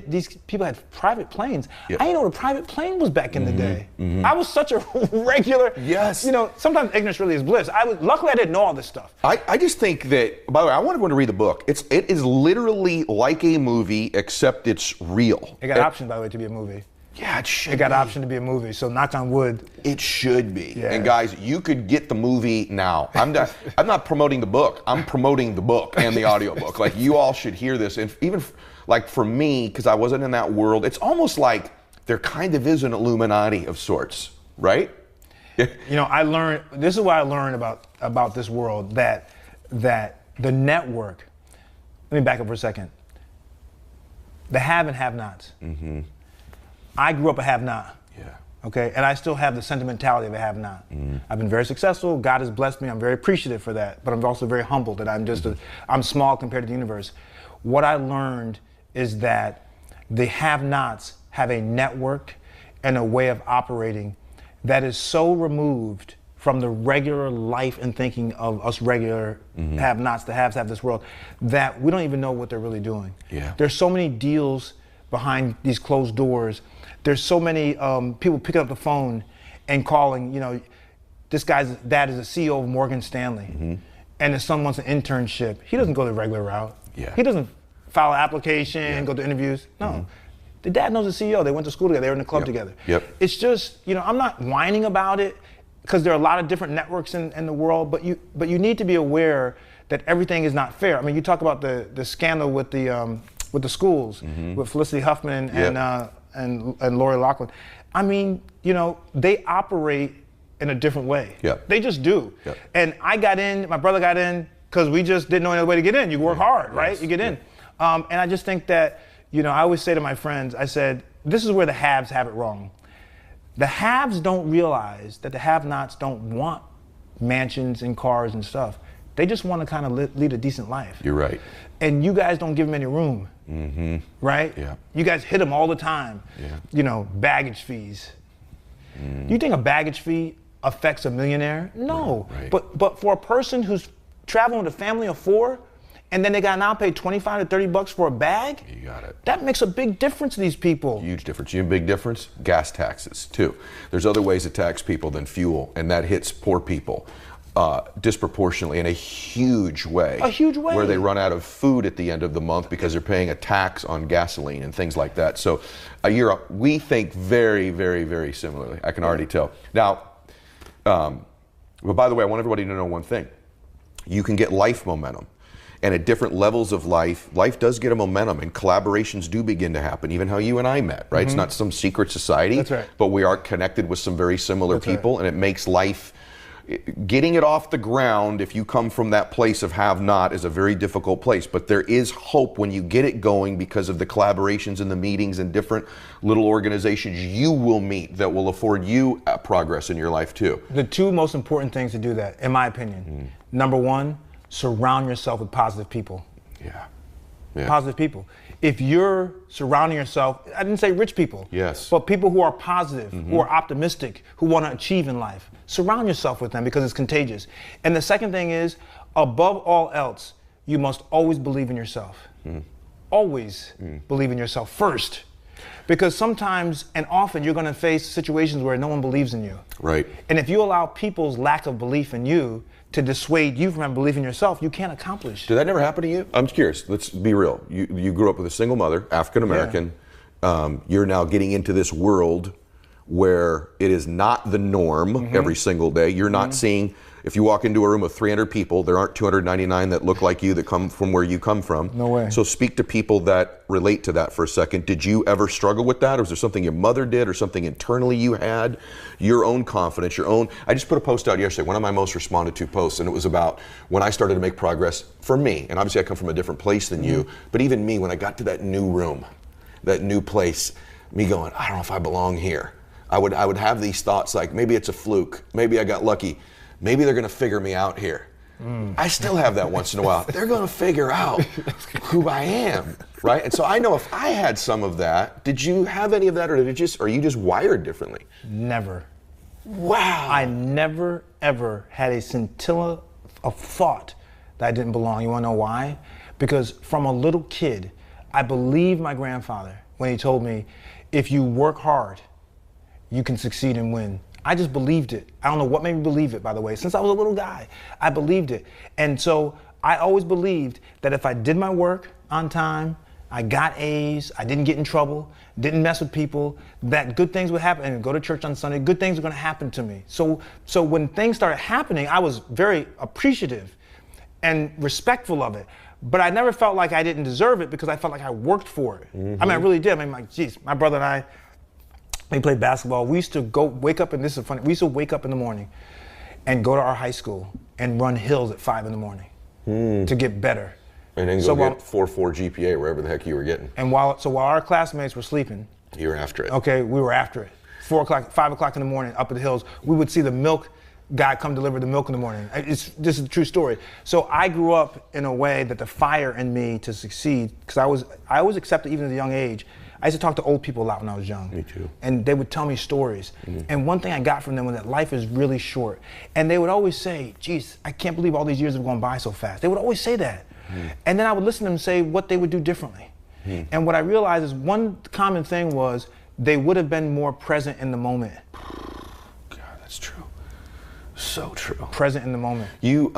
these people had private planes. I didn't know what a private plane was back in the day. I was such a regular, you know, sometimes ignorance really is bliss. Luckily I didn't know all this stuff. I just think that, by the way, I wanted to read the book. It is literally like a movie, except it's real. It got optioned, by the way, to be a movie. Yeah, it should. It got optioned to be a movie, so knock on wood. It should be. Yeah. And guys, you could get the movie now. I'm not promoting the book. I'm promoting the book and the audiobook. Like, you all should hear this. And even like for me, because I wasn't in that world, it's almost like there kind of is an Illuminati of sorts, right? You know, this is what I learned about this world, that the network, let me back up for a second. The have and have nots. Mm-hmm. I grew up a have not. Yeah. Okay, and I still have the sentimentality of a have not. Mm-hmm. I've been very successful. God has blessed me. I'm very appreciative for that, but I'm also very humbled that I'm just I'm small compared to the universe. What I learned is that the have nots have a network and a way of operating that is so removed from the regular life and thinking of us regular have-nots, the haves have this world, that we don't even know what they're really doing. Yeah. There's so many deals behind these closed doors. There's so many people picking up the phone and calling, you know, this guy's dad is a CEO of Morgan Stanley, and his son wants an internship. He doesn't go the regular route. Yeah. He doesn't file an application, go to interviews. No. The dad knows the CEO. They went to school together. They were in the club together. Yep. It's just, you know, I'm not whining about it, because there are a lot of different networks in the world, but you need to be aware that everything is not fair. I mean, you talk about the scandal with the schools, with Felicity Huffman and Lori Loughlin. I mean, you know, they operate in a different way. Yep. They just do. Yep. And I got in, my brother got in, because we just didn't know any other way to get in. You work hard, right? You get in. And I just think that, you know, I always say to my friends, I said, this is where the haves have it wrong. The haves don't realize that the have-nots don't want mansions and cars and stuff. They just want to kind of lead a decent life. You're right. And you guys don't give them any room, right? Yeah. You guys hit them all the time. Yeah. You know, baggage fees. You think a baggage fee affects a millionaire? No. Right. But for a person who's traveling with a family of 4, and then they got now pay $25 to $30 for a bag? You got it. That makes a big difference to these people. Huge difference. You know, big difference? Gas taxes, too. There's other ways to tax people than fuel, and that hits poor people disproportionately in a huge way. A huge way. Where they run out of food at the end of the month because they're paying a tax on gasoline and things like that. So we think very, very, very similarly. I can already tell. Now, but by the way, I want everybody to know one thing. You can get life momentum. And at different levels of life does get a momentum, and collaborations do begin to happen, even how you and I met, right? It's not some secret society, That's right. but we are connected with some very similar people, and it makes life, getting it off the ground, if you come from that place of have-not, is a very difficult place. But there is hope when you get it going because of the collaborations and the meetings and different little organizations you will meet that will afford you progress in your life too. The 2 most important things to do that, in my opinion, number 1, surround yourself with positive people. Yeah. Positive people. If you're surrounding yourself, I didn't say rich people. Yes. But people who are positive, who are optimistic, who want to achieve in life. Surround yourself with them because it's contagious. And the second thing is, above all else, you must always believe in yourself. Always believe in yourself first. Because sometimes and often you're going to face situations where no one believes in you. Right. And if you allow people's lack of belief in you to dissuade you from believing in yourself, you can't accomplish. Did that never happen to you? I'm curious. Let's be real. You grew up with a single mother, African American. Yeah. You're now getting into this world where it is not the norm every single day. You're not seeing, if you walk into a room of 300 people, there aren't 299 that look like you that come from where you come from. No way. So speak to people that relate to that for a second. Did you ever struggle with that? Or was there something your mother did or something internally you had? Your own confidence, your own. I just put a post out yesterday, one of my most responded to posts, and it was about when I started to make progress for me. And obviously I come from a different place than you, but even me, when I got to that new room, that new place, me going, I don't know if I belong here. I would have these thoughts like, maybe it's a fluke, maybe I got lucky, maybe they're gonna figure me out here. I still have that once in a while. They're gonna figure out who I am, right? And so I know if I had some of that, did you have any of that, or are you just wired differently? Never. Wow. I never, ever had a scintilla of thought that I didn't belong. You wanna know why? Because from a little kid, I believed my grandfather when he told me, if you work hard, you can succeed and win. I just believed it. I don't know what made me believe it, by the way. Since I was a little guy, I believed it. And so I always believed that if I did my work on time, I got A's, I didn't get in trouble, didn't mess with people, that good things would happen. And go to church on Sunday, good things are gonna happen to me. So when things started happening, I was very appreciative and respectful of it. But I never felt like I didn't deserve it because I felt like I worked for it. I mean, I really did. I mean, like, geez, my brother and I, We played basketball. We used to wake up, and this is funny, we used to wake up in the morning and go to our high school and run hills at 5 in the morning to get better. And then go get 4.4 GPA, wherever the heck you were getting. And while our classmates were sleeping. You were after it. Okay, we were after it. 4 o'clock, 5 o'clock in the morning, up at the hills. We would see the milk guy come deliver the milk in the morning. This is a true story. So I grew up in a way that the fire in me to succeed, because I was accepted even at a young age. I used to talk to old people a lot when I was young. Me too. And they would tell me stories. And one thing I got from them was that life is really short. And they would always say, geez, I can't believe all these years have gone by so fast. They would always say that. And then I would listen to them say what they would do differently. And what I realized is one common thing was they would have been more present in the moment. God, that's true. So true. Present in the moment. You,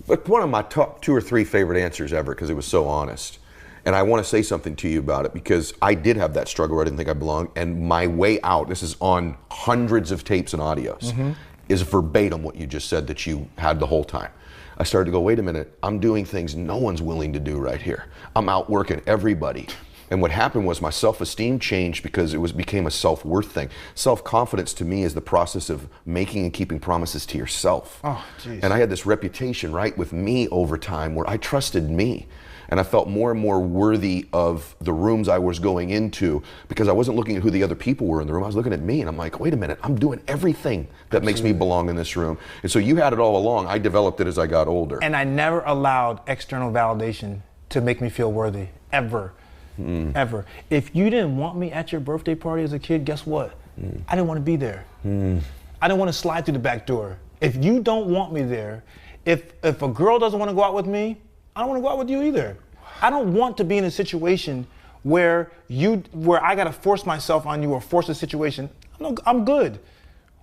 but one of my top 2 or 3 favorite answers ever, because it was so honest. And I want to say something to you about it, because I did have that struggle where I didn't think I belonged. And my way out, this is on hundreds of tapes and audios, is verbatim what you just said that you had the whole time. I started to go, wait a minute, I'm doing things no one's willing to do right here. I'm outworking everybody. And what happened was my self-esteem changed because it became a self-worth thing. Self-confidence to me is the process of making and keeping promises to yourself. Oh, geez. And I had this reputation, right, with me over time where I trusted me. And I felt more and more worthy of the rooms I was going into, because I wasn't looking at who the other people were in the room. I was looking at me, and I'm like, wait a minute, I'm doing everything that makes me belong in this room. And so you had it all along. I developed it as I got older. And I never allowed external validation to make me feel worthy, ever. Ever. If you didn't want me at your birthday party as a kid, guess what? I didn't want to be there. I didn't want to slide through the back door. If you don't want me there, if a girl doesn't want to go out with me, I don't want to go out with you either. I don't want to be in a situation where I got to force myself on you or force a situation. I'm good.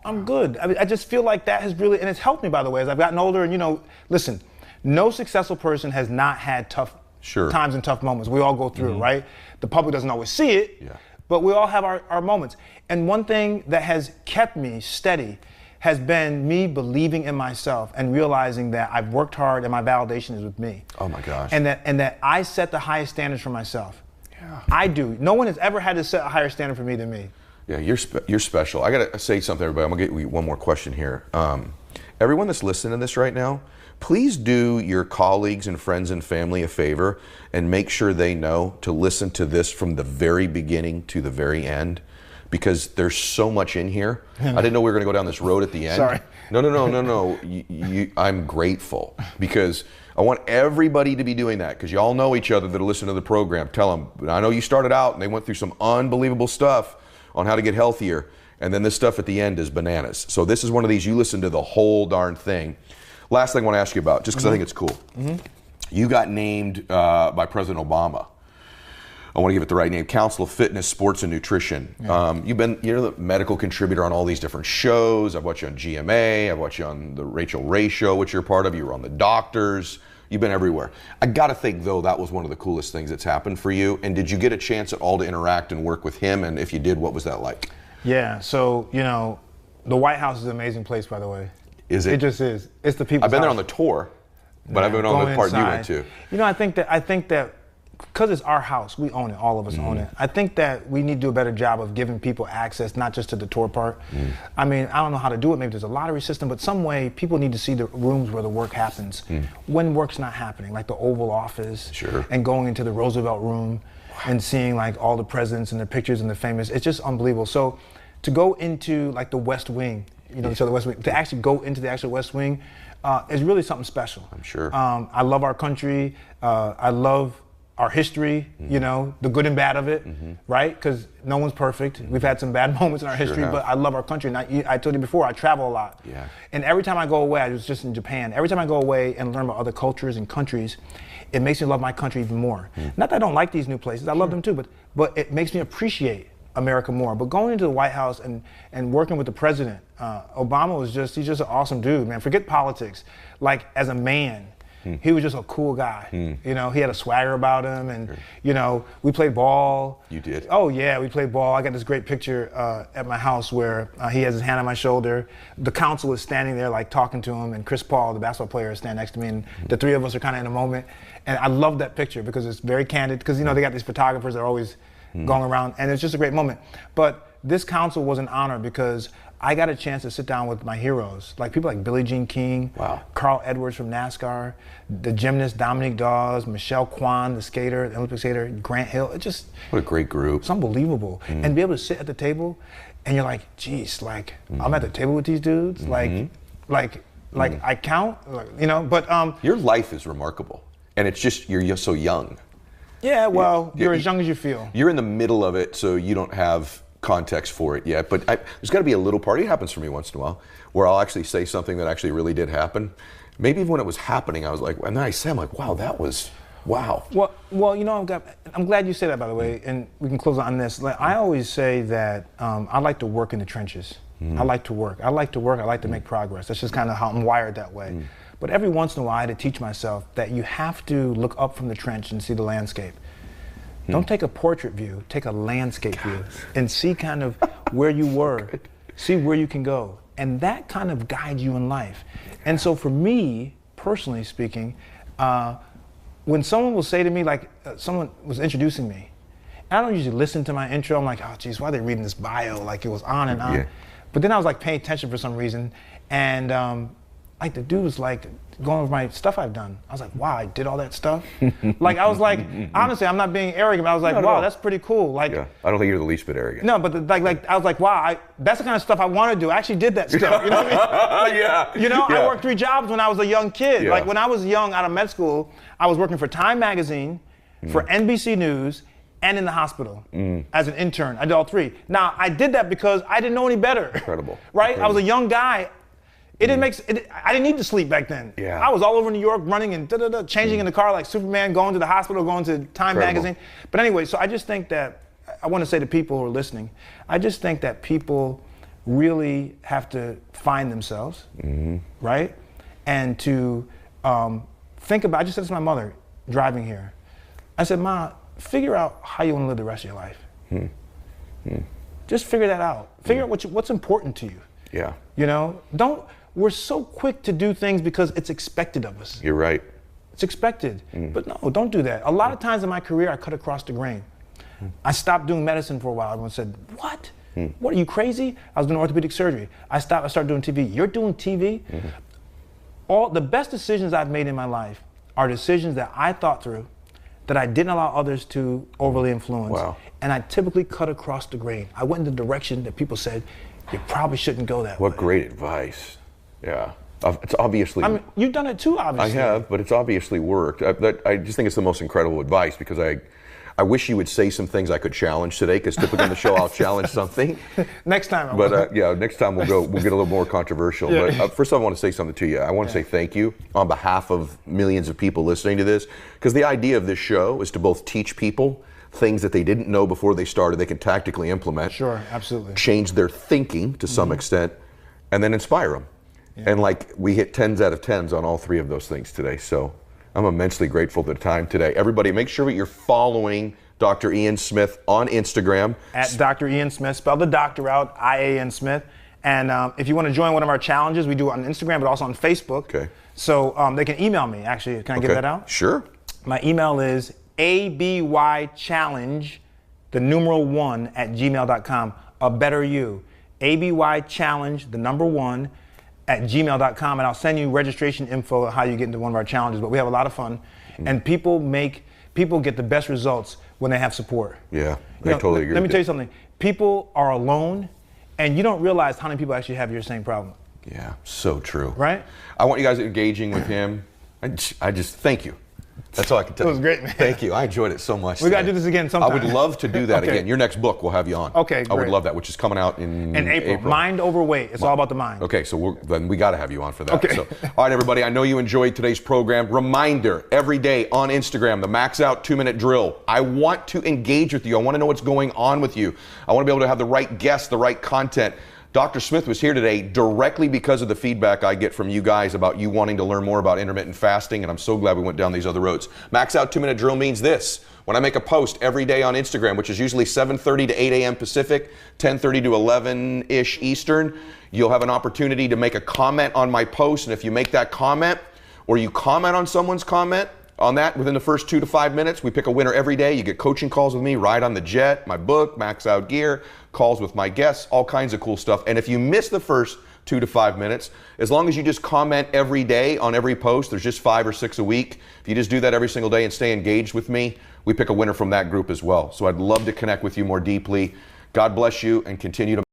I'm good. I mean, I just feel like that has really, and it's helped me, by the way, as I've gotten older. And listen, no successful person has not had tough times and tough moments. We all go through, right? The public doesn't always see it, but we all have our moments. And one thing that has kept me steady has been me believing in myself and realizing that I've worked hard and my validation is with me. Oh my gosh. And that I set the highest standards for myself. Yeah. I do. No one has ever had to set a higher standard for me than me. Yeah, you're special. I gotta say something, everybody. I'm gonna get you one more question here. Everyone that's listening to this right now, please do your colleagues and friends and family a favor and make sure they know to listen to this from the very beginning to the very end, because there's so much in here. I didn't know we were going to go down this road at the end. Sorry. No. I'm grateful, because I want everybody to be doing that, because you all know each other that are listening to the program. Tell them, I know you started out and they went through some unbelievable stuff on how to get healthier, and then this stuff at the end is bananas. So this is one of these, you listen to the whole darn thing. Last thing I want to ask you about, just because I think it's cool. You got named by President Obama. I want to give it the right name, Council of Fitness, Sports, and Nutrition. Yeah. You're the medical contributor on all these different shows. I've watched you on GMA. I've watched you on the Rachel Ray show, which you're a part of. You were on The Doctors. You've been everywhere. I got to think, though, that was one of the coolest things that's happened for you. And did you get a chance at all to interact and work with him? And if you did, what was that like? Yeah, so, the White House is an amazing place, by the way. Is it? It just is. It's the people's I've been there house. on the tour, but I've been on the part you went to. I think that because it's our house, we own it, all of us own it. I think that we need to do a better job of giving people access, not just to the tour part. I mean, I don't know how to do it. Maybe there's a lottery system, but some way people need to see the rooms where the work happens when work's not happening, like the Oval Office, and going into the Roosevelt Room and seeing like all the presidents and their pictures and the famous. It's just unbelievable. So to go into like the West Wing, so the West Wing, to actually go into the actual West Wing is really something special. I'm sure. I love our country. I love our history, the good and bad of it, right? Because no one's perfect. We've had some bad moments in our history, but I love our country. And I told you before, I travel a lot. Yeah. And every time I go away, I was just in Japan, every time I go away and learn about other cultures and countries, it makes me love my country even more. Not that I don't like these new places, I love them too, but it makes me appreciate America more. But going into the White House and working with the president, Obama he's just an awesome dude, man. Forget politics. Like, as a man, he was just a cool guy. He had a swagger about him, and we played ball. You did? Oh yeah, we played ball. I got this great picture at my house where he has his hand on my shoulder. The council is standing there like talking to him, and Chris Paul, the basketball player, is standing next to me, and the three of us are kind of in a moment. And I love that picture because it's very candid. Because they got these photographers that are always going around, and it's just a great moment. But this council was an honor because I got a chance to sit down with my heroes, like people like Billie Jean King, Wow. Carl Edwards from NASCAR, the gymnast Dominique Dawes, Michelle Kwan, the skater, the Olympic skater, Grant Hill. What a great group. It's unbelievable. And be able to sit at the table and you're like, geez, like I'm at the table with these dudes, like I count, you know, but Your life is remarkable. And it's just, you're so young. yeah, well, you're as young as you feel. You're in the middle of it, so you don't have context for it yet. But there's got to be a little part, it happens for me once in a while, where I'll actually say something that actually really did happen. Maybe even when it was happening, I was like, and then I say, I'm like, wow, that was, wow. Well, you know, I'm glad you said that, by the way, and we can close on this. Like, I always say that I like to work in the trenches. I like to work. I like to make progress. That's just kind of how I'm wired that way. But every once in a while, I had to teach myself that you have to look up from the trench and see the landscape. Don't take a portrait view, take a landscape view and see kind of where you were, see where you can go. And that kind of guides you in life. And so for me, personally speaking, when someone will say to me, like someone was introducing me, and I don't usually listen to my intro, I'm like, oh geez, why are they reading this bio? Like it was on and on. Yeah. But then I was like paying attention for some reason. And like the dude was like going over my stuff I've done. I was like, wow, I did all that stuff. Like I was like, honestly, I'm not being arrogant, but I was like, wow, that's pretty cool. Like, yeah. I don't think you're the least bit arrogant. No, but like I was like, wow, that's the kind of stuff I want to do. I actually did that stuff. You know what I mean? Like, yeah. You know, yeah. I worked 3 jobs when I was a young kid. Yeah. Like when I was young out of med school, I was working for Time Magazine, for NBC News, and in the hospital as an intern. I did all 3. Now, I did that because I didn't know any better. Incredible. Right? Incredible. I was a young guy. It didn't make. I didn't need to sleep back then. Yeah. I was all over New York running and changing in the car like Superman, going to the hospital, going to Time Magazine. But anyway, so I just think that I want to say to people who are listening, I just think that people really have to find themselves, right? And to think about. I just said this to my mother driving here. I said, Ma, figure out how you want to live the rest of your life. Just figure that out. Figure out what's important to you. Yeah. You know, we're so quick to do things because it's expected of us. You're right. It's expected. But no, don't do that. A lot of times in my career, I cut across the grain. I stopped doing medicine for a while. Everyone said, what? What, are you crazy? I was doing orthopedic surgery. I started doing TV. You're doing TV? All the best decisions I've made in my life are decisions that I thought through, that I didn't allow others to overly influence. Wow. And I typically cut across the grain. I went in the direction that people said, you probably shouldn't go that way. What great advice. Yeah. It's obviously... I mean, you've done it too, obviously. I have, but it's obviously worked. I just think it's the most incredible advice because I wish you would say some things I could challenge today because typically on the show I'll challenge something. Next time. But yeah, next time we'll get a little more controversial. Yeah. But first I want to say something to you. I want to say thank you on behalf of millions of people listening to this because the idea of this show is to both teach people things that they didn't know before they started they can tactically implement. Sure, absolutely. Change their thinking to some extent and then inspire them. Yeah. And like we hit 10s out of 10s on all 3 of those things today. So I'm immensely grateful for the time today. Everybody make sure that you're following Dr. Ian Smith on Instagram. At Dr. Ian Smith, spell the doctor out, I-A-N Smith. And if you want to join one of our challenges, we do it on Instagram, but also on Facebook. Okay. So they can email me, actually. Can I give that out? Sure. My email is abychallenge, the numeral 1 @gmail.com. A better you. abychallenge, the number 1 @gmail.com, and I'll send you registration info on how you get into one of our challenges. But we have a lot of fun, and people get the best results when they have support. Yeah, I totally agree. Let me tell you something. People are alone, and you don't realize how many people actually have your same problem. Yeah, so true. Right? I want you guys engaging with him. I just thank you. That's all I can tell you. It was great, man. Thank you. I enjoyed it so much. We got to do this again sometime. I would love to do that Okay. again. Your next book, we'll have you on. Okay, great. I would love that, which is coming out in April. Mind over weight. It's all about the mind. Okay, so then we got to have you on for that. Okay. So, all right, everybody, I know you enjoyed today's program. Reminder, every day on Instagram, the Max Out 2-Minute Drill. I want to engage with you. I want to know what's going on with you. I want to be able to have the right guests, the right content. Dr. Smith was here today directly because of the feedback I get from you guys about you wanting to learn more about intermittent fasting, and I'm so glad we went down these other roads. Max Out 2-Minute Drill means this. When I make a post every day on Instagram, which is usually 7:30 to 8 a.m. Pacific, 10:30 to 11-ish Eastern, you'll have an opportunity to make a comment on my post, and if you make that comment, or you comment on someone's comment, On that, within the first 2 to 5 minutes, we pick a winner every day. You get coaching calls with me, Ride on the Jet, my book, Max Out Gear, calls with my guests, all kinds of cool stuff. And if you miss the first 2 to 5 minutes, as long as you just comment every day on every post, there's just 5 or 6 a week. If you just do that every single day and stay engaged with me, we pick a winner from that group as well. So I'd love to connect with you more deeply. God bless you and continue to